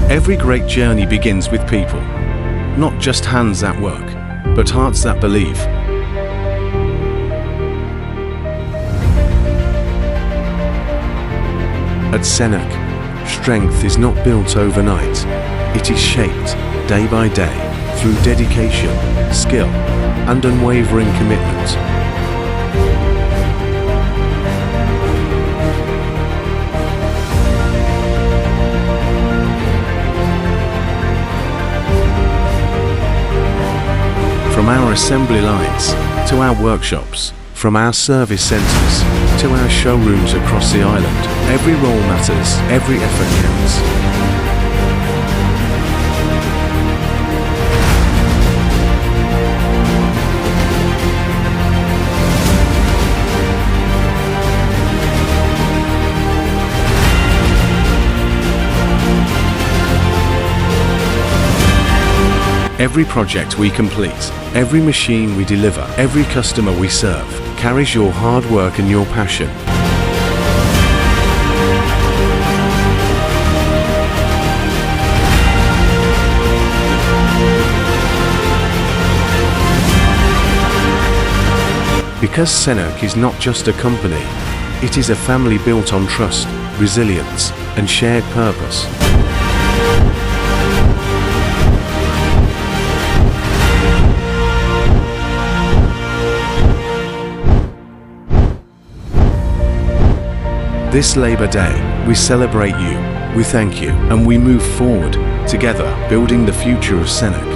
Every great journey begins with people. Not just hands at work, but hearts that believe. At SENOK, strength is not built overnight. It is shaped day by day through dedication, skill, and unwavering commitment. From our assembly lines to our workshops, from our service centres to our showrooms across the island, every role matters, every effort counts. Every project we complete, every machine we deliver, every customer we serve, carries your hard work and your passion. Because SENOK is not just a company, it is a family built on trust, resilience, and shared purpose. This Labour Day, we celebrate you, we thank you, and we move forward, together, building the future of SENOK.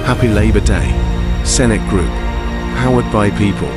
Happy Labour Day, SENOK Group, powered by people.